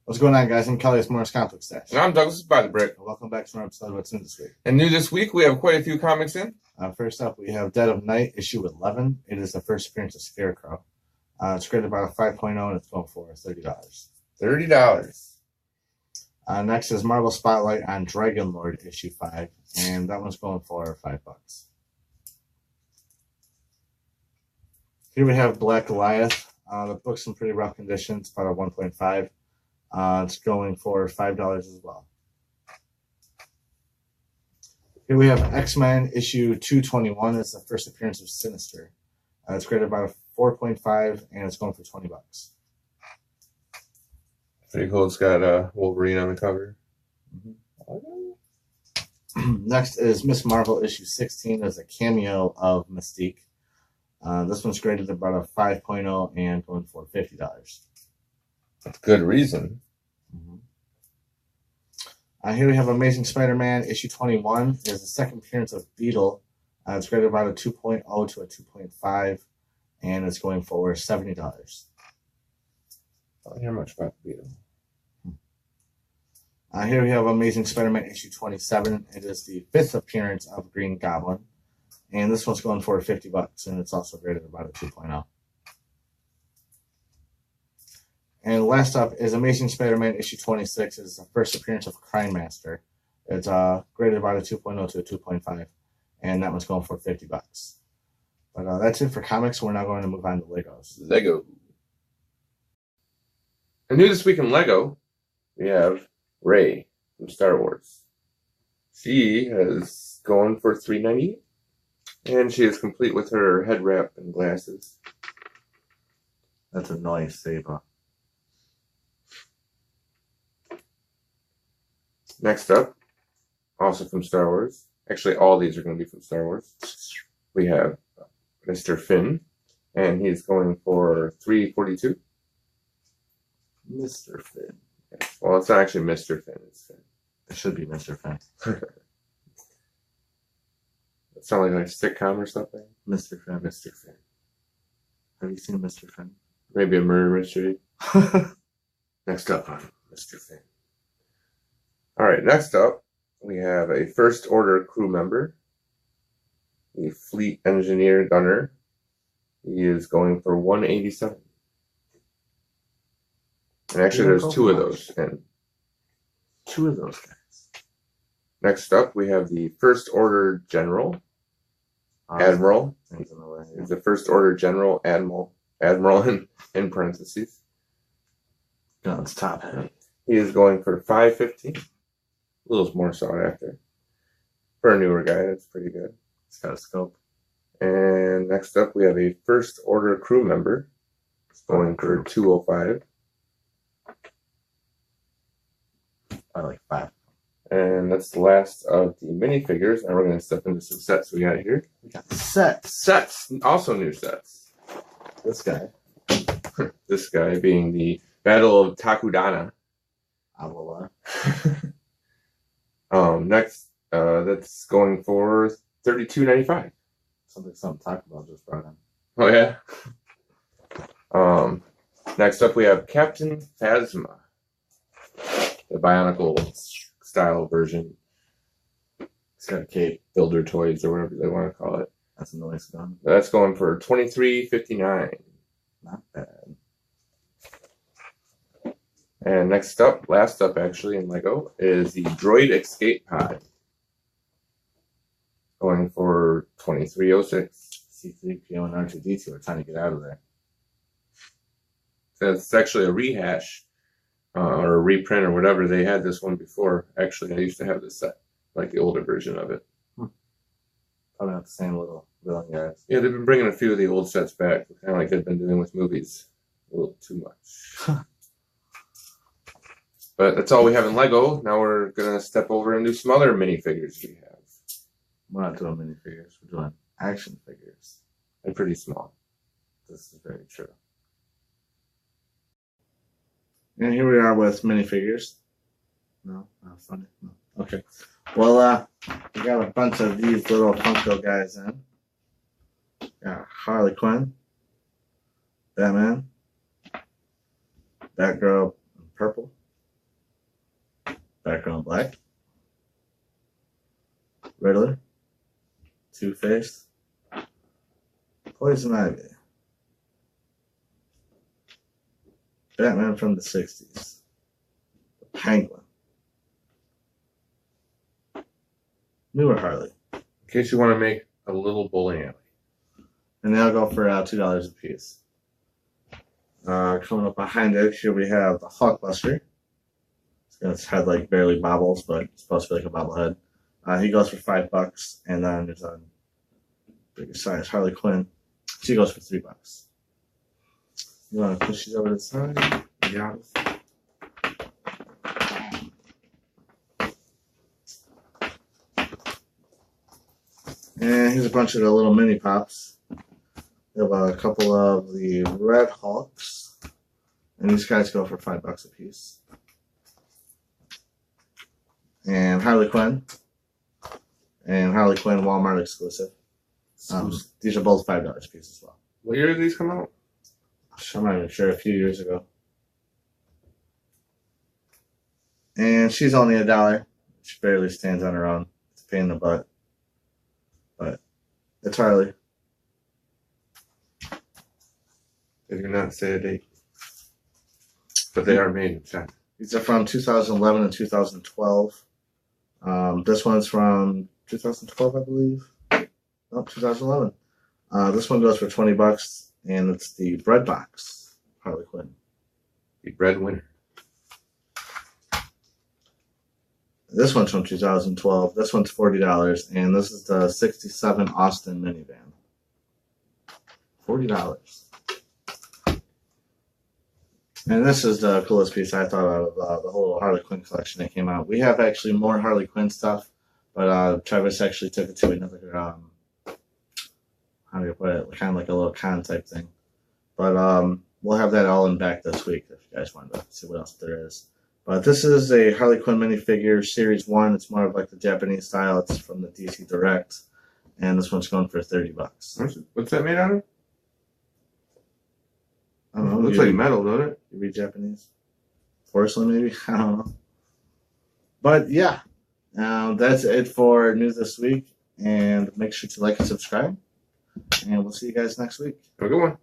What's going on, guys? I'm Kelly with Morse Comic Stash. And I'm Douglas by the Brick. Welcome back to our episode of What's New This Week. And new this week, we have quite a few comics in. First up, we have Dead of Night, issue 11. It is the first appearance of Scarecrow. It's graded about a 5.0, and it's going for $30. $30. Next is Marvel Spotlight on Dragon Lord, issue 5, and that one's going for $5. Here we have Black Goliath. The book's in pretty rough condition. It's about a 1.5. It's going for $5 as well. Here we have X-Men issue 221. It's the first appearance of Sinister. It's graded about a 4.5, and it's going for $20. Pretty cool. It's got Wolverine on the cover. Next is Miss Marvel issue 16. There's a cameo of Mystique. This one's graded about a 5.0 and going for $50. That's good reason. Here we have Amazing Spider-Man issue 21. There's the second appearance of Beetle. It's graded about a 2.0 to a 2.5, and it's going for $70. I don't hear much about Beetle. Here we have Amazing Spider-Man issue 27. It is the fifth appearance of Green Goblin, and this one's going for $50, and it's also graded about a 2.0. And last up is Amazing Spider-Man issue 26. It's the first appearance of Crime Master. It's graded about a 2.0 to a 2.5, and that one's going for $50. But that's it for comics. We're now going to move on to Legos. Lego. And new this week in Lego, we have Rey from Star Wars. She is going for $3.98, and she is complete with her head wrap and glasses. That's a nice saber. Next up, also from Star Wars. Actually, all these are going to be from Star Wars. We have Mr. Finn, and he's going for $3.42. Mr. Finn. Well, it's not actually Mr. Finn. It's Finn. It should be Mr. Finn. It sounds like a sitcom or something. Mr. Finn. Mr. Finn. Have you seen Mr. Finn? Maybe a murder mystery. Next up on Mr. Finn. All right, next up, we have a First Order crew member, a Fleet Engineer Gunner. He is going for $187. And actually, there's two of those. And two of those guys. Next up, we have the First Order General, Admiral. He's the First Order General, Admiral in parentheses. Guns top heavy. He is going for $5.15. A little more sought after. For a newer guy, that's pretty good. It's got a scope. And next up, we have a First Order crew member. It's going for $205. I like $5. And that's the last of the minifigures. Now we're going to step into some sets we got here. We got sets. Sets. Also new sets. This guy. This guy being the Battle of Takudana. Avala. Next, that's going for $32.95. Something Taco Bell just brought in. Oh yeah. Next up we have Captain Phasma, the Bionicle style version. It's got a cape, builder toys, or whatever they want to call it. That's a nice gun. That's going for $23.59. Not bad. And next up, last up actually in Lego, is the Droid Escape Pod. Going for $23.06. C-3PO and R2-D2 are trying to get out of there. So it's actually a rehash or a reprint or whatever. They had this one before. Actually, I used to have this set, like the older version of it. Probably not the same little villain guys. Yeah, they've been bringing a few of the old sets back, kind of like they've been doing with movies. A little too much. But that's all we have in Lego. Now we're going to step over and do some other minifigures we have. We're not doing minifigures. We're doing action figures. They're pretty small. This is very true. And here we are with minifigures. No, not funny. No. Okay. Well, we got a bunch of these little Funko guys in. Got Harley Quinn, Batman, Batgirl in purple, Background black. Riddler. Two-Face. Poison Ivy. Batman from the 60s. The Penguin. Newer Harley. In case you want to make a little bowling alley. And they'll go for $2 a piece. Coming up behind it, here we have the Hulkbuster. Its head like barely bobbles, but it's supposed to be like a bobblehead. He goes for $5, and then there's a bigger size Harley Quinn. She goes for $3. You want to push these over to the side? Yeah. And here's a bunch of the little mini pops. We have a couple of the Red Hulks, and these guys go for $5 a piece. And Harley Quinn, Walmart exclusive. These are both $5 a piece as well. What year did these come out? I'm not even sure, a few years ago. And she's only $1. She barely stands on her own. It's a pain in the butt. But it's Harley. They do not say a date. But they are made in China. These are from 2011 and 2012. This one's from 2012, I believe. Nope, 2011. This one goes for $20, and it's the Bread Box Harley Quinn. The breadwinner. This one's from 2012. This one's $40, and this is the 67 Austin minivan. $40. And this is the coolest piece I thought of the whole Harley Quinn collection that came out. We have actually more Harley Quinn stuff, but Travis actually took it to another, how do you put it, kind of like a little con type thing. But we'll have that all in back this week if you guys want to see what else there is. But this is a Harley Quinn minifigure, Series 1. It's more of like the Japanese style. It's from the DC Direct. And this one's going for $30. What's that made out of? I don't know. Looks like metal, doesn't it? You read Japanese? Porcelain, maybe? I don't know. But yeah, that's it for news this week. And make sure to like and subscribe. And we'll see you guys next week. Have a good one.